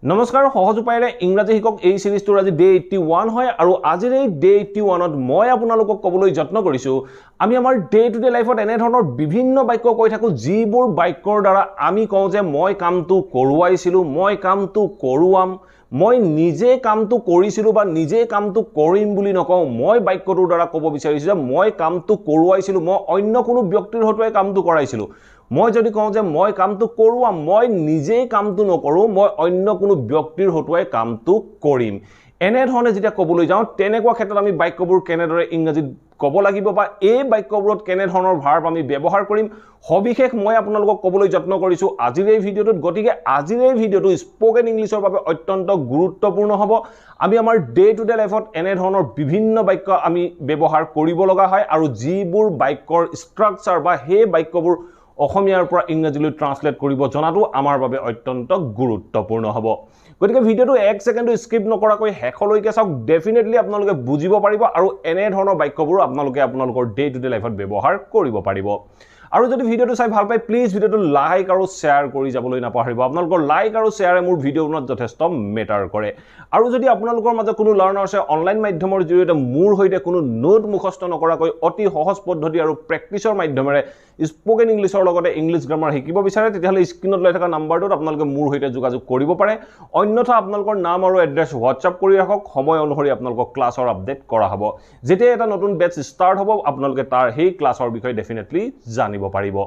নমস্কাৰ সহজ উপায়েৰে ইংৰাজী শিকক এই সিৰিজটোৰ আজি ডে 81 হয় আৰু আজিৰ এই ডে 81ত মই আপোনালোকক ক'বলৈ যত্ন কৰিছো আমি আমাৰ ডে টু ডে লাইফত এনে ধৰণৰ বিভিন্ন বাক্য কৈ থাকো যিবোৰ বাক্যৰ দ্বাৰা আমি কওঁ যে মই কামটো কৰোৱাইছিলো মই কামটো কৰোৱাম মই নিজে কামটো কৰিছিলো বা নিজে কামটো কৰিম বুলি নকওঁ মই বাক্যটোৰ দ্বাৰা ক'ব বিচাৰিছো যে মই কামটো কৰোৱাইছিলো মই অন্য কোনো ব্যক্তিৰ হতুৱাই কামটো কৰাইছিলো মই যদি কওঁ যে মই কামটো কৰোৱাম মই নিজে কামটো নকৰো মই অন্য কোনো ব্যক্তিৰ হতুৱাই কামটো কৰিম এনে ধৰণে যেতিয়া ক'বলৈ যাওঁ তেনেকুৱা ক্ষেত্ৰত আমি বাক্যবোৰ কেনেদৰে ইংৰাজীত ক'ব লাগিব বা এই বাক্যবোৰত কেনে ধৰণৰ ভাৰ্ব আমি ব্যৱহাৰ কৰিম সবিশেষ মই আপোনালোকক ক'বলৈ যত্ন কৰিছো আজিৰ এই ভিডিঅ'টোত গতিকে আজিৰ এই ভিডিঅ'টো স্পোকেন ইংলিছৰ বাবে অত্যন্ত গুৰুত্বপূৰ্ণ হ'ব আমি আমাৰ ডে টু ডে লাইফত এনে ধৰণৰ বিভিন্ন বাক্য আমি ব্যৱহাৰ কৰিব লগা হয় আৰু যিবোৰ বাক্যৰ ষ্ট্ৰাকচাৰ বা সেই বাক্যবোৰ অসমীয়াৰ পৰা ইংৰাজীলৈ ট্ৰান্সলেট কৰিব জনাটো আমাৰ বাবে অত্যন্ত গুৰুত্বপূৰ্ণ হ'ব গতিকে ভিডিঅ'টো 1 সেকেন্ড স্কিপ নকৰাকৈ হেখলৈকে চাওক ডেফিনেটলি আপোনালোকে বুজিব পাৰিব আৰু এনে ধৰণৰ বাক্যবোৰ আপোনালোকে আপোনালোকৰ ডে টু ডে লাইফত ব্যৱহাৰ কৰিব পাৰিব আৰু যদি ভিডিঅ'টো চাই ভাল পায় প্লিজ ভিডিঅ'টো লাইক আৰু শেয়াৰ কৰি যাবলৈ নাপাহৰিব আপোনালোকৰ লাইক আৰু শেয়াৰে মোৰ ভিডিঅ'বোৰত যথেষ্ট মেটাৰ কৰে আৰু যদি আপোনালোকৰ মাজত কোনো লাৰ্নাৰ আছে অনলাইন মাধ্যমৰ জৰিয়তে মোৰ হৈতে কোনো নোট মুখস্থ নকৰাকৈ অতি সহজ পদ্ধতি আৰু প্ৰেক্টিছৰ মাধ্যমেৰে স্পোকেন ইংলিছৰ লগতে ইংলিছ গ্ৰামাৰ শিকিব বিচাৰে তেতিয়াহ'লে স্ক্ৰীনত লৈ থকা নাম্বাৰটোত আপোনালোকে মোৰ হৈতে যোগাযোগ কৰিব পাৰে অন্যথা আপোনালোকৰ নাম আৰু এড্ৰেছ হোৱাটছআপ কৰি ৰাখক সময় অনুসৰি আপোনালোকক ক্লাছৰ আপডেট কৰা হ'ব যেতিয়া এটা নতুন বেচ ষ্টাৰ্ট হ'ব আপোনালোকে তাৰ সেই ক্লাছৰ বিষয়ে ডেফিনেটলি জানিব পাৰিব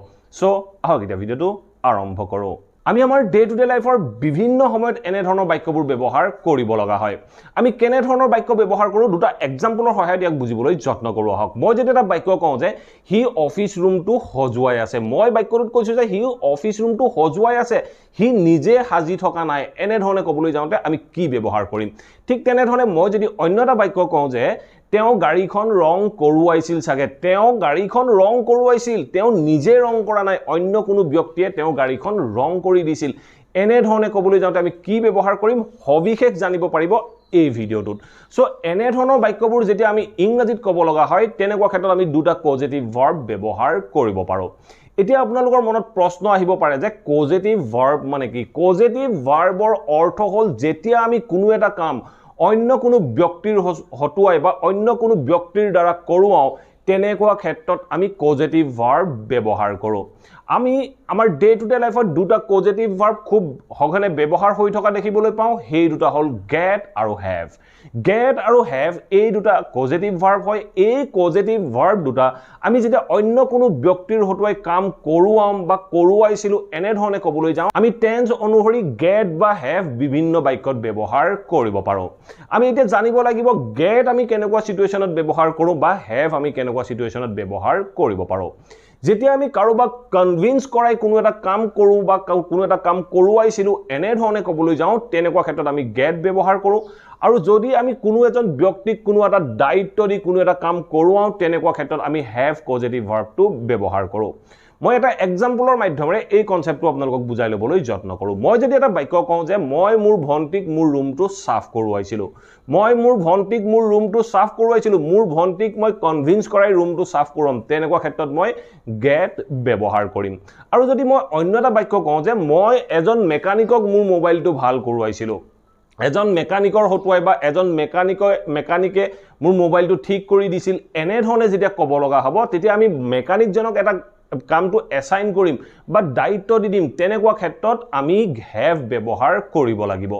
সো আহক এতিয়া ভিডিঅ'টো আৰম্ভ কৰো আমি আমাৰ ডে টু ডে লাইফৰ বিভিন্ন সময়ত এনে ধৰণৰ বাক্যবোৰ ব্যৱহাৰ কৰিব লগা হয় আমি কেনে ধৰণৰ বাক্য ব্যৱহাৰ কৰো দুটা এক্সাম্পলৰ সহায়ত ইয়াক বুজিবলৈ যত্ন কৰো আহক মই যেতিয়া এটা বাক্য কওঁ যে হি অফিস ৰুমটো সজুৱাই আছে মই বাক্যটোত কৈছো যে হি অফিস ৰুমটো সজুৱাই আছে হি নিজে হাজি থকা নাই এনে ধৰণে ক'বলৈ যাওঁতে আমি কি ব্যৱহাৰ কৰিম ঠিক তেনে ধৰণে মই যদি অন্য এটা বাক্য কওঁ যে তেওঁ গাড়ীখন ৰং কৰোৱাইছিল সাগে তেওঁ গাড়ীখন ৰং কৰোৱাইছিল তেওঁ নিজে ৰং কৰা নাই অন্য কোনো ব্যক্তিয়ে তেওঁ গাড়ীখন ৰং কৰি দিছিল এনে ধৰণে ক'বলৈ যাওঁতে আমি কি ব্যৱহাৰ কৰিম সবিশেষ জানিব পাৰিব এই ভিডিঅ'টোত সো এনে ধৰণৰ বাক্যবোৰ যেতিয়া আমি ইংৰাজীত ক'ব লগা হয় তেনেকুৱা ক্ষেত্ৰত আমি দুটা পজিটিভ ভাৰ্ব ব্যৱহাৰ কৰিব পাৰো এতিয়া আপোনালোকৰ মনত প্ৰশ্ন আহিব পাৰে যে পজিটিভ ভাৰ্ব মানে কি পজিটিভ ভাৰ্বৰ অৰ্থ হ'ল যেতিয়া আমি কোনো এটা কাম অন্য কোনো ব্যক্তিৰ হতুৱাই বা অন্য কোনো ব্যক্তিৰ দ্বাৰা কৰোৱাও তেনেকুৱা ক্ষেত্ৰত আমি পজিটিভ ভাৰ্ব ব্যৱহাৰ কৰো আমি আমাৰ ডে টু ডে লাইফত দুটা পজিটিভ ভাৰ্ব খুব সঘনে ব্যৱহাৰ হৈ থকা দেখিবলৈ পাওঁ সেই দুটা হ'ল গেট আৰু হেভ এই দুটা পজিটিভ ভাৰ্ব হয় এই পজিটিভ ভাৰ্ব দুটা আমি যেতিয়া অন্য কোনো ব্যক্তিৰ হতুৱাই কাম কৰোৱাম বা কৰোৱাইছিলো এনে ধৰণে ক'বলৈ যাওঁ আমি টেন্স অনুসৰি গেট বা হেভ বিভিন্ন বাক্যত ব্যৱহাৰ কৰিব পাৰো আমি এতিয়া জানিব লাগিব গেট আমি কেনেকুৱা সিচুৱেচনত ব্যৱহাৰ কৰো বা হেভ আমি কেনেকুৱা সিচুৱেচনত ব্যৱহাৰ কৰিব পাৰো যেতিয়া আমি কাৰোবাক কনভিন্স কৰাই কোনো এটা কাম কৰো বা কোনো এটা কাম কৰোৱাইছিলো এনে ধৰণে ক'বলৈ যাওঁ তেনেকুৱা ক্ষেত্ৰত আমি গেট ব্যৱহাৰ কৰো আৰু যদি আমি কোনো এজন ব্যক্তিক কোনো এটা দায়িত্ব দি কোনো এটা কাম কৰোৱাও তেনেকুৱা ক্ষেত্ৰত আমি হেভ পজিটিভ ভাৰ্বটো ব্যৱহাৰ কৰো মই এটা এক্সাম্পলৰ মাধ্যমেৰে এই কনসেপ্টটো আপোনালোকক বুজাই ল'বলৈ যত্ন কৰো মই যদি এটা বাক্য কওঁ যে মই মোৰ ভন্টিক মোৰ ৰুমটো সাফ কৰোৱাইছিলো মই মোৰ ভন্টিক মোৰ ৰুমটো সাফ কৰোৱাইছিলো মোৰ ভন্টিক মই কনভিন্স কৰাই ৰুমটো সাফ কৰাম তেনেকুৱা ক্ষেত্ৰত মই গেট ব্যৱহাৰ কৰিম আৰু যদি মই অন্য এটা বাক্য কওঁ যে মই এজন মেকানিকক মোৰ মোবাইলটো ভাল কৰোৱাইছিলো এজন মেকানিকৰ হতুৱাই বা এজন মেকানিকে মোৰ মোবাইলটো ঠিক কৰি দিছিল এনে ধৰণে যেতিয়া ক'ব লগা হ'ব তেতিয়া আমি মেকানিকজনক এটা কামটো এসাইন কৰিম বা দায়িত্ব দি দিম তেনেকুৱা ক্ষেত্ৰত আমি হেভ ব্যৱহাৰ কৰিব লাগিব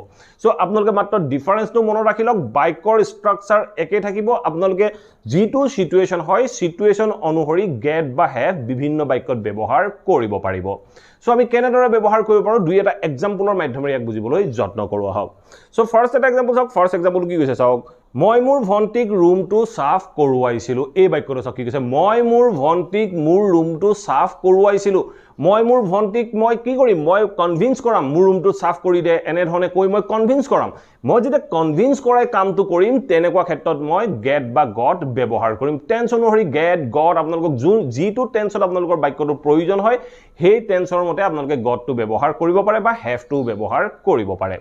সো আপোনালোকে মাত্ৰ ডিফাৰেন্সটো মনত ৰাখি লওক বাক্যৰ ষ্ট্ৰাকচাৰ একে থাকিব আপোনালোকে যিটো সিচুৱেচন হয় সিচুৱেচন অনুসৰি গেট বা হেভ বিভিন্ন বাক্যত ব্যৱহাৰ কৰিব পাৰিব সো আমি কেনেদৰে ব্যৱহাৰ কৰিব পাৰো দুই এটা এক্সাম্পলৰ মাধ্যমেৰে ইয়াক বুজিবলৈ যত্ন কৰো আহক সো ফাৰ্স্ট এটা এক্সাম্পল চাওক ফাৰ্স্ট এক্সাম্পল কি কৈছে চাওক মই মোৰ ভন্টিক ৰুমটো সাফ কৰোৱাইছিলো এই বাক্যটো চাওক কি কৈছে মই মোৰ ভন্টিক মোৰ ৰুমটো সাফ কৰোৱাইছিলো মই মোৰ ভন্টিক মই কি কৰিম মই কনভিন্স কৰাম মোৰ ৰুমটো সাফ কৰি দে এনে ধৰণে কৈ মই কনভিন্স কৰাম মই যেতিয়া কনভিন্স কৰাই কামটো কৰিম তেনেকুৱা ক্ষেত্ৰত মই গেট বা গট ব্যৱহাৰ কৰিম টেন্স অনুসৰি গেট গট আপোনালোকক যিটো টেন্সত আপোনালোকৰ বাক্যটো প্ৰয়োজন হয় সেই টেন্সৰ মতে আপোনালোকে গটটো ব্যৱহাৰ কৰিব পাৰে বা হেভটো ব্যৱহাৰ কৰিব পাৰে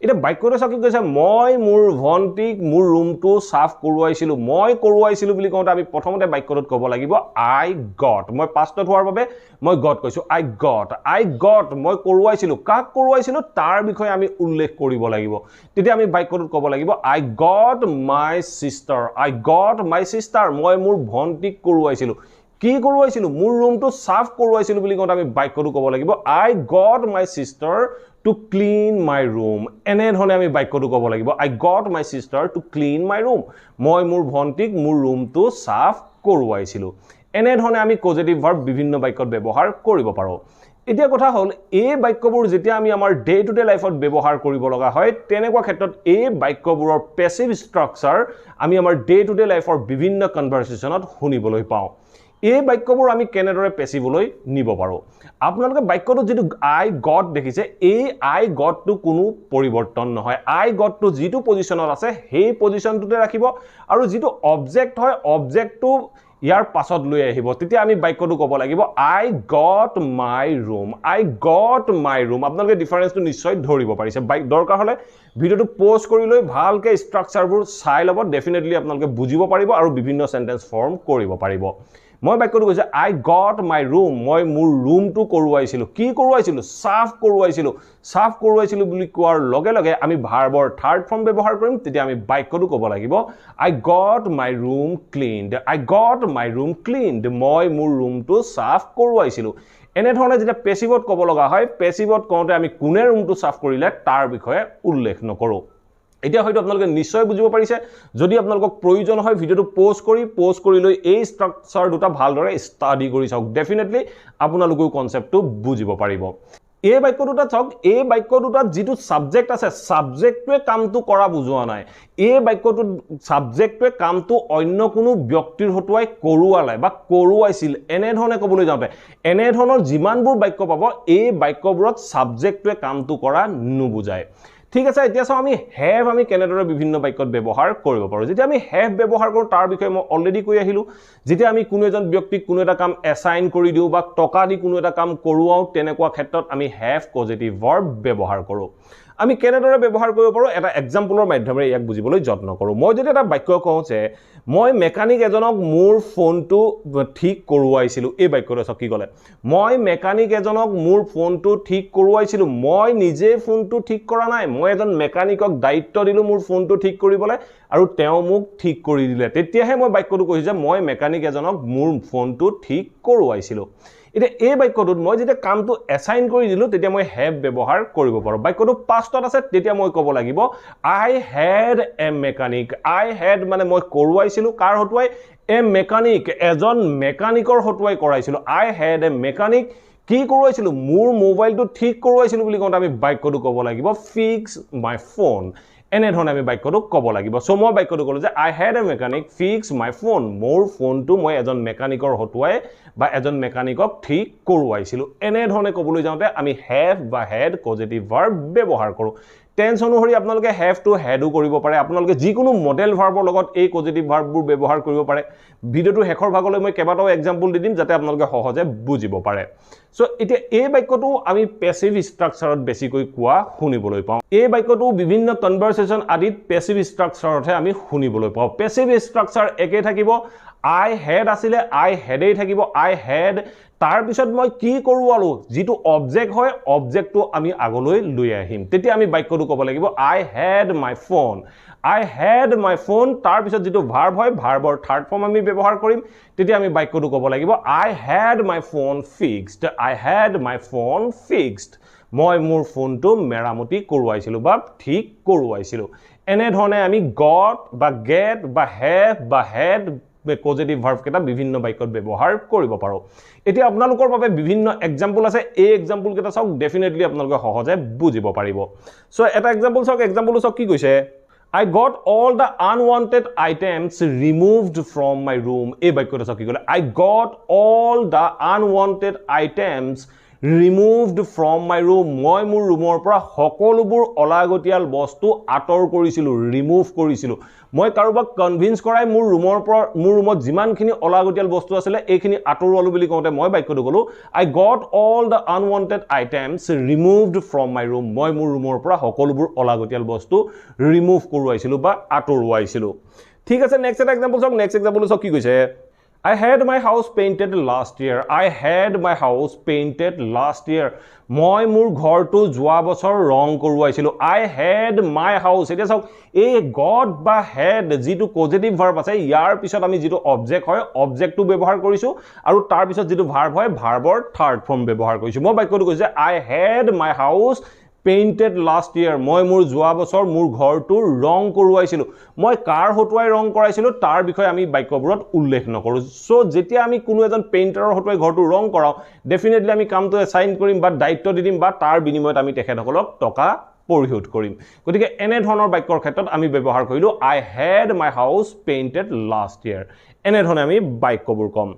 এটা বাক্যটো চাওক কি কৈছে মই মোৰ ভন্টিক মোৰ ৰুমটো সাফ কৰোৱাইছিলো মই কৰোৱাইছিলো বুলি কওঁতে আমি প্ৰথমতে বাক্যটোত ক'ব লাগিব আই গট মই পাষ্টত হোৱাৰ বাবে মই গট কৈছো I got মই কৰোৱাইছিলো কাক কৰোৱাইছিলো তাৰ বিষয়ে আমি উল্লেখ কৰিব লাগিব তেতিয়া আমি বাক্যটোত ক'ব লাগিব I got my sister মই মোৰ ভন্টিক কৰোৱাইছিলো কি কৰোৱাইছিলো মোৰ ৰুমটো সাফ কৰোৱাইছিলো বুলি কওঁতে আমি বাক্যটো ক'ব লাগিব I got my sister to clean my room এনে ধৰণে আমি বাক্যটো ক'ব লাগিব I got my sister to clean my room মই মোৰ ভন্টিক মোৰ ৰুমটো সাফ কৰোৱাইছিলো এনে ধৰণে আমি পজিটিভ ভাৰ্ব বিভিন্ন বাক্যত ব্যৱহাৰ কৰিব পাৰো এতিয়া কথা হল এই বাক্যবোৰ যেতিয়া আমি আমাৰ ডে টু ডে লাইফত ব্যৱহাৰ কৰিব লগা হয় তেনেকুৱা ক্ষেত্ৰত এই বাক্যবোৰৰ পেসিভ স্ট্ৰাকচাৰ আমি আমাৰ ডে টু ডে লাইফৰ বিভিন্ন কনভাৰসেচনত শুনিবলৈ পাওঁ এই বাক্যবোৰ আমি কেনেদৰে পেসিভলৈ নিব পাৰো আপোনালোকে বাক্যটো যেটো I got দেখিছে এই I got টো কোনো পৰিৱৰ্তন নহয় I got টো যেটো পজিশনত আছে সেই পজিশনটোতে ৰাখিব আৰু যেটো অবজেক্ট হয় অবজেক্টটো ইয়াৰ পাছত লৈ আহিব তেতিয়া আমি বাক্যটো ক'ব লাগিব I got my room আপোনালোকে ডিফাৰেন্সটো নিশ্চয় ধৰিব পাৰিছে দৰকাৰ হলে ভিডিওটো পজ কৰি লৈ ভালকে স্ট্ৰাকচাৰবোৰ চাই ল'ব ডেফিনেটলি আপোনালোকে বুজিব পাৰিব আৰু বিভিন্ন সেন্টেন্স ফৰ্ম কৰিব পাৰিব মই বাক্যটো কৈছে I got my room মই মোৰ ৰুমটো কৰোৱাইছিলো কি কৰোৱাইছিলো সাফ কৰোৱাইছিলো বুলি কোৱাৰ লগে লগে আমি ভাৰ্বৰ থাৰ্ড ফৰ্ম ব্যৱহাৰ কৰিম তেতিয়া আমি বাক্যটো ক'ব লাগিব I got my room cleaned মই মোৰ ৰুমটো সাফ কৰোৱাইছিলো এনে ধৰণে যেতিয়া পেসিভত ক'ব লগা হয় পেসিভত কওঁতে আমি কোনে ৰুমটো সাফ কৰিলে তাৰ বিষয়ে উল্লেখ নকৰো এতিয়া হয়তো আপোনালোকে নিশ্চয় বুজিব পাৰিছে যদি আপোনালোকক প্ৰয়োজন হয় ভিডিওটো পজ কৰি লৈ এই স্ট্ৰাকচাৰ দুটা ভালদৰে ষ্টাডি কৰি চাওক ডেফিনেটলি আপোনালোকেও কনসেপ্টটো বুজিব পাৰিব এই বাক্য দুটা চাওক এই বাক্য দুটাত যেটো সাবজেক্ট আছে সাবজেক্টটোৱে কামটো কৰা বুজোৱা নাই এই বাক্যটোত সাবজেক্টটোৱে কামটো অন্য কোনো ব্যক্তিৰ হতুৱাই কৰোৱালে বা কৰোৱাইছিল এনে ধৰণে ক'বলৈ যাওঁতে এনে ধৰণৰ যিমানবোৰ বাক্য পাব এই বাক্যবোৰত সাবজেক্টটোৱে কামটো কৰা নুবুজায় ঠিক আছে এতিয়া চাও আমি হ্যাভ আমি কেনেদৰে বিভিন্ন বাক্যত ব্যৱহাৰ কৰিব পাৰো যেতিয়া আমি হ্যাভ ব্যৱহাৰ কৰো তাৰ বিষয়ে মই অলৰেডি কৈ আহিলো যেতিয়া আমি কোনো এজন ব্যক্তিক কোনো এটা কাম এসাইন কৰি দিও বা টকা দি কোনো এটা কাম কৰোৱাও তেনেকুৱা ক্ষেত্ৰত আমি হ্যাভ পজিটিভ ভাৰ্ব ব্যৱহাৰ কৰো আমি কেনেদৰে ব্যৱহাৰ কৰিব পাৰো এটা এক্সাম্পলৰ মাধ্যমেৰে ইয়াক বুজিবলৈ যত্ন কৰো মই যদি এটা বাক্য কওঁ যে মই মেকানিক এজনক মোৰ ফোনটো ঠিক কৰোৱাইছিলো এই বাক্যটো কি ক'লে মই মেকানিক এজনক মোৰ ফোনটো ঠিক কৰোৱাইছিলো মই নিজে ফোনটো ঠিক কৰা নাই মই এজন মেকানিকক দায়িত্ব দিলো মোৰ ফোনটো ঠিক কৰিবলৈ আৰু তেওঁ মোক ঠিক কৰি দিলে তেতিয়াহে মই বাক্যটো কৈছো যে মই মেকানিক এজনক মোৰ ফোনটো ঠিক কৰোৱাইছিলো এটা এই বাক্যটোত মই যেতিয়া কামটো এসাইন কৰি দিলো তেতিয়া মই হ্যাভ ব্যৱহাৰ কৰিব পাৰো বাক্যটো পাষ্টত আছে তেতিয়া মই ক'ব লাগিব I had a mechanic I had মানে মই কৰোৱাইছিলো কাৰ হতুৱাই এ মেকানিক এজন মেকানিকৰ হতুৱাই কৰাইছিলো I had a mechanic কি কৰোৱাইছিলো মোৰ মোবাইলটো ঠিক কৰোৱাইছিলো বুলি কওঁতে আমি বাক্যটো ক'ব লাগিব fix my phone এনে ধৰণে আমি বাক্যটো ক'ব লাগিব সো মই বাক্যটো ক'লো যে I had a mechanic fix my phone মোৰ ফোনটো মই এজন মেকানিকৰ হতুৱাই বা এজন মেকানিকক ঠিক কৰোৱাইছিলো এনে ধৰণে ক'বলৈ যাওঁতে আমি have বা had পজিটিভ ভাৰ্ব ব্যৱহাৰ কৰো টেন্স অনুসৰি আপোনালোকে have to hadও কৰিব পাৰে আপোনালোকে যিকোনো মডেল ভাৰ্বৰ লগত এই পজিটিভ ভাৰ্ববোৰ ব্যৱহাৰ কৰিব পাৰে ভিডিওটো হেকৰ ভাগলৈ মই কেবাটাও এক্সাম্পল দি দিম যাতে আপোনালোকে সহজে বুজিব পাৰে সো এতিয়া এই বাক্যটো আমি পেসিভ স্ট্ৰাকচাৰত বেছিকৈ কোৱা শুনিবলৈ পাওঁ এই বাক্যটো বিভিন্ন কনভাৰসেচন আদিত পেসিভ স্ট্ৰাকচাৰতহে আমি শুনিবলৈ পাওঁ পেসিভ স্ট্ৰাকচাৰ একে থাকিব I had আসিলে I hadই থাকিব I had তাৰ পিছত মই কি কৰোৱালো যেটো অবজেক্ট হয় অবজেক্টটো আমি আগলৈ লৈ আহিম তেতিয়া আমি বাক্যটো ক'ব লাগিব I had my phone তাৰ পিছত যেটো ভাৰ্ব হয় ভাৰ্বৰ থাৰ্ড ফৰ্ম আমি ব্যৱহাৰ কৰিম তেতিয়া আমি বাক্যটো ক'ব লাগিব I had my phone fixed মই মোৰ ফোনটো মেৰামতি কৰোৱাইছিলো বা ঠিক কৰোৱাইছিলো এনে ধৰণে আমি got বা get বা have বা had পজিটিভ ভাৰ্ব কেটা বিভিন্ন বাক্যত ব্যৱহাৰ কৰিব পাৰো এতিয়া আপোনালোকৰ বাবে বিভিন্ন এক্সাম্পল আছে এই এক্সাম্পল কেটা চাওক ডেফিনেটলি আপোনালোকে সহজে বুজিব পাৰিব সো এটা এক্সাম্পলটো চাওক কি কৈছে I got all the unwanted items removed from my room এই বাক্যটো চাওক কি ক'লে I got all the unwanted items removed from my room মই মোৰ ৰুমৰ পৰা সকলোবোৰ অলাগতিয়াল বস্তু আঁতৰ কৰিছিলো ৰিমুভ কৰিছিলো মই কাৰোবাক কনভিন্স কৰাই মোৰ ৰুমত যিমানখিনি অলাগতিয়াল বস্তু আছিল এইখিনি আঁতৰোৱালো বুলি কওঁতে মই বাক্যটো ক'লো I got all the unwanted items removed from my room মই মোৰ ৰুমৰ পৰা সকলোবোৰ অলাগতিয়াল বস্তু ৰিমুভ কৰোৱাইছিলো বা আঁতৰোৱাইছিলো ঠিক আছে নেক্সট এটা এক্সাম্পল চাওক কি কৈছে I had my house painted last year. I had my house painted last year. মই মোৰ ঘৰটো যোৱা বছৰ ৰং কৰোৱাইছিলোঁ. I had my house. এতিয়া চাওক এই got বা had যিটো পজিটিভ ভাৰ্ব আছে ইয়াৰ পিছত আমি যিটো অবজেক্ট হয় অবজেক্টটো ব্যৱহাৰ কৰিছোঁ আৰু তাৰ পিছত যিটো ভাৰ্ব হয় ভাৰ্বৰ থাৰ্ড ফৰ্ম ব্যৱহাৰ কৰিছোঁ. মই বাক্যটো কৈছোঁ যে I had my house painted last year. মই মোৰ যোৱা বছৰ মোৰ ঘৰটো ৰং কৰোৱাইছিলোঁ. মই কাৰ হতুৱাই ৰং কৰাইছিলোঁ তাৰ বিষয়ে আমি বাক্যবোৰত উল্লেখ নকৰোঁ. সো যেতিয়া আমি কোনো এজন পেইণ্টাৰৰ হতুৱাই ঘৰটো ৰং কৰাও ডেফিনেটলি আমি কামটো এছাইন কৰিম বা দায়িত্ব দি দিম বা তাৰ বিনিময়ত আমি তেখেতসকলক টকা পৰিশোধ কৰিম. গতিকে এনে ধৰণৰ বাক্যৰ ক্ষেত্ৰত আমি ব্যৱহাৰ কৰিলোঁ I had my house painted last year. এনে ধৰণে আমি বাক্যবোৰ কম.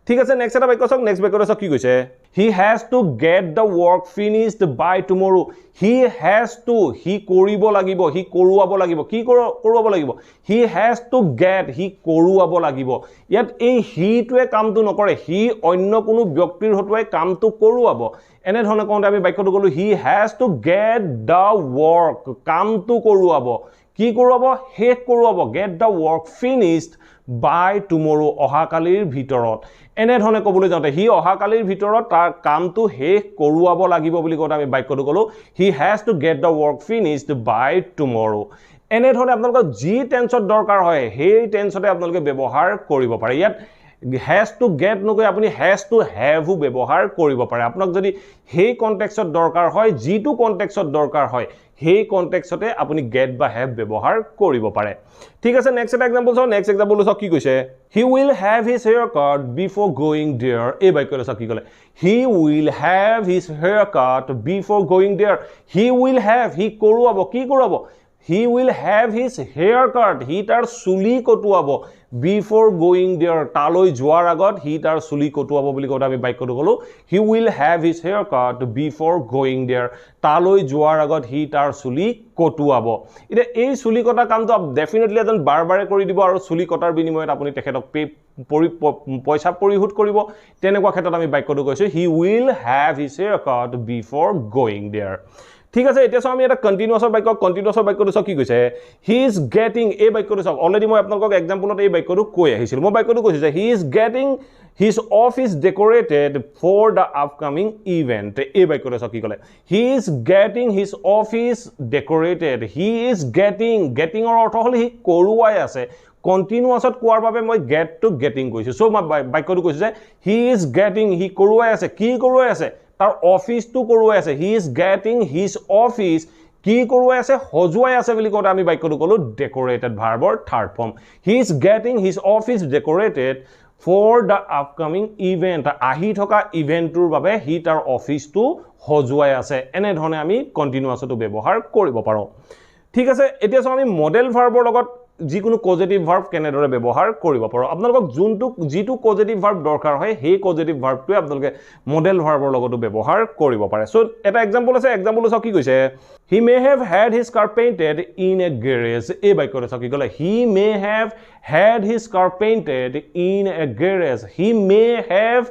ঠিক আছে, নেক্সট এটা বাক্য চাওক. নেক্সট বাক্যটো চাওক কি কৈছে. He has to get the work finished by tomorrow. He has to, he কৰিব লাগিব, he কৰোৱাব লাগিব. কি কৰোৱাব লাগিব? He has to get, he কৰোৱাব লাগিব. ইয়াত এই হিটোৱে কামটো নকৰে, হি অন্য কোনো ব্যক্তিৰ হতুৱাই কামটো কৰোৱাব. এনে ধৰণে কওঁতে আমি বাক্যটো ক'লো he has to get the work, কামটো কৰোৱাব. কি কৰোৱাব? শেষ কৰোৱাব. Get the work finished by tomorrow, অহাকালিৰ ভিতৰত. এনে ধৰণে ক'বলৈ যাওঁতে হি অহাকালিৰ ভিতৰত তাৰ কামটো শেষ কৰোৱাব লাগিব বুলি কওঁতে আমি বাক্যটো ক'লো he has to get the work finished by tomorrow. এনে ধৰণে আপোনালোকৰ যি টেন্সত দৰকাৰ হয় সেই টেন্সতে আপোনালোকে ব্যৱহাৰ কৰিব পাৰে. ইয়াত has to get নকৈ আপুনি has to have ব্যৱহাৰ কৰিব পাৰে. আপোনাক যদি সেই কনটেক্সটত দৰকাৰ হয় যিটো কনটেক্সটত দৰকাৰ হয় সেই কনটেক্সটতে আপুনি get বা have ব্যৱহাৰ কৰিব পাৰে. ঠিক আছে, নেক্সট এটা এক্সাম্পল চাওক. নেক্সট এক্সাম্পল চাওক কি কৈছে. He will have his haircut before going there. এই বাক্যটো চাওক কি ক'লে. He will have his haircut before going there. He will have, he কৰোৱাব. কি কৰোৱাব? He will have his haircut. He তাৰ চুলি কটুৱাব. Before going there, তালৈ যোৱাৰ আগত হি তাৰ চুলি কটুৱাব বুলি কওঁতে আমি বাক্যটো ক'লো he will have his haircut before going there. তালৈ যোৱাৰ আগত হি তাৰ চুলি কটুৱাব. এতিয়া এই চুলি কটা কামটো ডেফিনেটলি এজন বাৰবাৰে কৰি দিব আৰু চুলি কটাৰ বিনিময়ত আপুনি তেখেতক পইচা পৰিশোধ কৰিব. তেনেকুৱা ক্ষেত্ৰত আমি বাক্যটো কৈছোঁ he will have his haircut before going there. ঠিক আছে, এতিয়া চাওঁ আমি এটা কণ্টিনিউয়াছৰ বাক্যটো চাওক কি কৈছে. হি ইজ গেটিং, এই বাক্যটো চাওক অলৰেডি মই আপোনালোকক এক্সাম্পলত এই বাক্যটো কৈ আহিছিলোঁ. মই বাক্যটো কৈছোঁ যে he is getting his office decorated for the upcoming event. এই বাক্যটো চাওক কি ক'লে. He is getting his office decorated. He is গেটিঙৰ অৰ্থ হ'ল সি কৰোৱাই আছে. কণ্টিনিউয়াছত কোৱাৰ বাবে মই গেটটো গেটিং কৈছোঁ. চ' মই বাক্যটো কৈছোঁ যে হি ইজ গেটিং, সি কৰোৱাই আছে. কি কৰোৱাই আছে? তাৰ অফিচটো কৰোৱাই আছে. হি ইজ গেটিং হিজ অফিচ, কি কৰোৱাই আছে? সজুৱাই আছে বুলি কওঁতে আমি বাক্যটো ক'লো ডেকৰেটেড ভাৰ্বৰ third form. He is getting his office decorated for the upcoming event. আহি থকা ইভেণ্টটোৰ বাবে সি তাৰ অফিচটো সজুৱাই আছে. এনেধৰণে আমি কণ্টিনিউয়াছতো ব্যৱহাৰ কৰিব পাৰোঁ. ঠিক আছে, এতিয়া চাওঁ আমি মডেল ভাৰ্বৰ লগত যিকোনো পজিটিভ ভাৰ্ব কেনেদৰে ব্যৱহাৰ কৰিব পাৰোঁ. আপোনালোকক যিটো পজিটিভ ভাৰ্ব দৰকাৰ হয় সেই পজিটিভ ভাৰ্বটোৱে আপোনালোকে মডেল ভাৰ্বৰ লগতো ব্যৱহাৰ কৰিব পাৰে. চ' এটা এক্সাম্পল আছে, এক্সাম্পলটো চাওক কি কৈছে. He may have had his car painted in a garage. এই বাক্যটো চাওক কি ক'লে. He may have had his car painted in a garage. He may have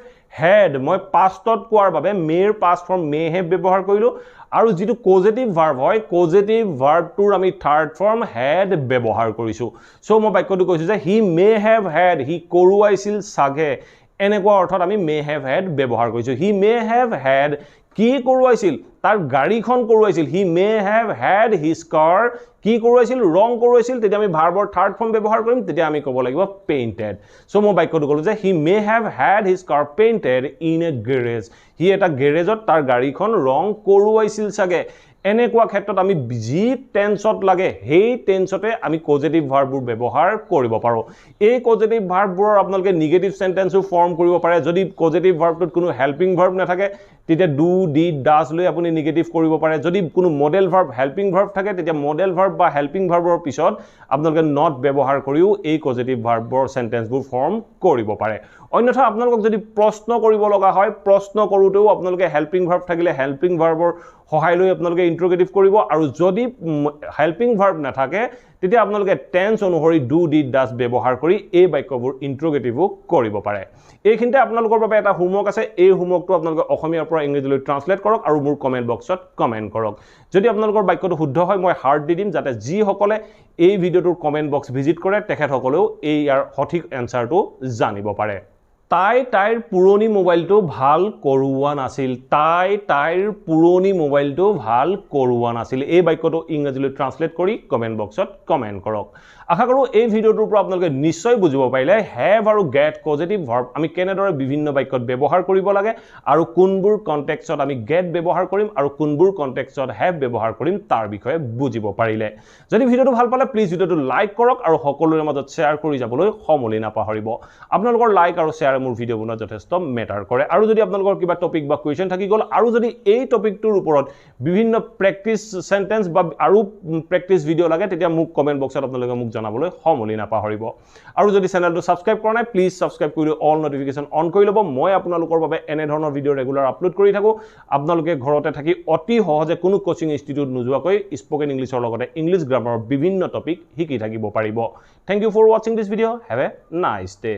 had, মই পাষ্টত কোৱাৰ বাবে মেৰ পাষ্ট ফৰ্ম মে হেভ ব্যৱহাৰ কৰিলোঁ আৰু যিটো পজিটিভ ভাৰ্ব হয় পজিটিভ ভাৰ্বটোৰ আমি থাৰ্ড ফৰ্ম হেড ব্যৱহাৰ কৰিছোঁ. চ' মই বাক্যটো কৈছোঁ যে হি মে হেভ হেড, সি কৰোৱাইছিল চাগে. এনেকুৱা অৰ্থত আমি মে হেভ হেড ব্যৱহাৰ কৰিছোঁ. হি মে হেভ হেড, কি কৰোৱাইছিল? তাৰ গাড়ীখন কৰোৱাইছিল. হি মে হেভ হেড হিজ কাৰ, কি কৰোৱাইছিল? ৰং কৰোৱাইছিল. তেতিয়া আমি ভাৰ্বৰ থাৰ্ড ফৰ্ম ব্যৱহাৰ কৰিম, তেতিয়া আমি ক'ব লাগিব পেইণ্টেড. চ' মই বাক্যটো ক'লোঁ যে he may have had his car painted in a garage. সি এটা গেৰেজত তাৰ গাড়ীখন ৰং কৰোৱাইছিল চাগে. এনেকুৱা ক্ষেত্ৰত আমি যি টেন্সত লাগে সেই টেন্সতে আমি পজিটিভ ভাৰ্ববোৰ ব্যৱহাৰ কৰিব পাৰোঁ. এই পজিটিভ ভাৰ্ববোৰৰ আপোনালোকে নিগেটিভ চেণ্টেন্সো ফৰ্ম কৰিব পাৰে. যদি পজিটিভ ভাৰ্বটোত কোনো হেল্পিং ভাৰ্ব নাথাকে তেতিয়া ডু, ডিড, ডাজ লৈ আপুনি নিগেটিভ কৰিব পাৰে. যদি কোনো মডেল ভাৰ্ব হেল্পিং ভাৰ্ব থাকে তেতিয়া মডেল ভাৰ্ব বা হেল্পিং ভাৰ্বৰ পিছত আপোনালোকে নট ব্যৱহাৰ কৰিও এই পজিটিভ ভাৰ্বৰ চেণ্টেন্সবোৰ ফৰ্ম কৰিব পাৰে. অন্যথা আপোনালোকক যদি প্ৰশ্ন কৰিব লগা হয় প্ৰশ্ন কৰোঁতেও আপোনালোকে হেল্পিং ভাৰ্ব থাকিলে হেল্পিং ভাৰ্বৰ সহায় লৈ আপোনালোকে ইন্ট্ৰগেটিভ কৰিব আৰু যদি হেল্পিং ভাৰ্ব নাথাকে তেতিয়া আপোনালোকে টেন্স অনুসৰি ডু, ডিড, ডাজ ব্যৱহাৰ কৰি এই বাক্যবোৰ ইন্ট্ৰগেটিভো কৰিব পাৰে. এইখিনিতে আপোনালোকৰ বাবে এটা হোমৱৰ্ক আছে. এই হোমৱৰ্কটো আপোনালোকে অসমীয়াৰ পৰা ইংৰাজীলৈ ট্ৰান্সলেট কৰক আৰু মোৰ কমেণ্ট বক্সত কমেণ্ট কৰক. যদি আপোনালোকৰ বাক্যটো শুদ্ধ হয় মই হাৰ্ট দি দিম যাতে যিসকলে এই ভিডিঅ'টোৰ কমেণ্ট বক্স ভিজিট কৰে তেখেতসকলেও ইয়াৰ সঠিক এনচাৰটো জানিব পাৰে. তাইৰ পুৰণি মোবাইলটো ভাল কৰোৱা নাছিল তাইৰ পুৰণি মোবাইলটো ভাল কৰোৱা নাছিল এই বাক্যটো ইংৰাজীলৈ ট্ৰান্সলেট কৰি কমেন্ট বক্সত কমেন্ট কৰক আশা কৰো এই ভিডিওটোৰ পৰা আপোনালোকে নিশ্চয় বুজিব পাৰিলে হ্যাভ আৰু গেট পজিটিভ ভাৰ্ব আমি কেনেদৰে বিভিন্ন বাক্যত ব্যৱহাৰ কৰিব লাগে আৰু কোনবোৰ কনটেক্সটত আমি গেট ব্যৱহাৰ কৰিম আৰু কোনবোৰ কনটেক্সটত হ্যাভ ব্যৱহাৰ কৰিম তাৰ বিষয়ে বুজিব পাৰিলে যদি ভিডিওটো ভাল পালে প্লিজ ভিডিওটো লাইক কৰক আৰু সকলোৰে মাজত শেয়াৰ কৰি যাবলৈ সমলি নাপাহৰিব আপোনালোকৰ লাইক আৰু শেয়াৰ মোৰ ভিডিও বনোৱা যথেষ্ট মেটাৰ কৰে আৰু যদি আপোনালোকৰ কিবা টপিক বা কোৱেশ্চন থাকি গল আৰু যদি এই টপিকটোৰ ওপৰত বিভিন্ন প্ৰেক্টিস সেন্টেন্স বা আৰু প্ৰেক্টিস ভিডিও লাগে তেতিয়া মোক কমেন্ট বক্সত আপোনালোকে মোক জনাবলৈ সমলি নাপাহৰিব আৰু যদি চেনেলটো সাবস্ক্ৰাইব কৰা নাই প্লিজ সাবস্ক্ৰাইব কৰি অল নোটিফিকেশন অন কৰি লব মই আপোনালোকৰ বাবে এনে ধৰণৰ ভিডিও ৰেগুলাৰ আপলোড কৰি থাকো আপোনালোকে ঘৰতে থাকি অতি সহজে কোনো কোচিং ইনষ্টিটিউট নোযোৱাকৈ স্পোকেন ইংলিছৰ লগতে ইংলিছ গ্ৰামাৰৰ বিভিন্ন টপিক শিকি থাকিব পাৰিব thank you for watching this video have a nice day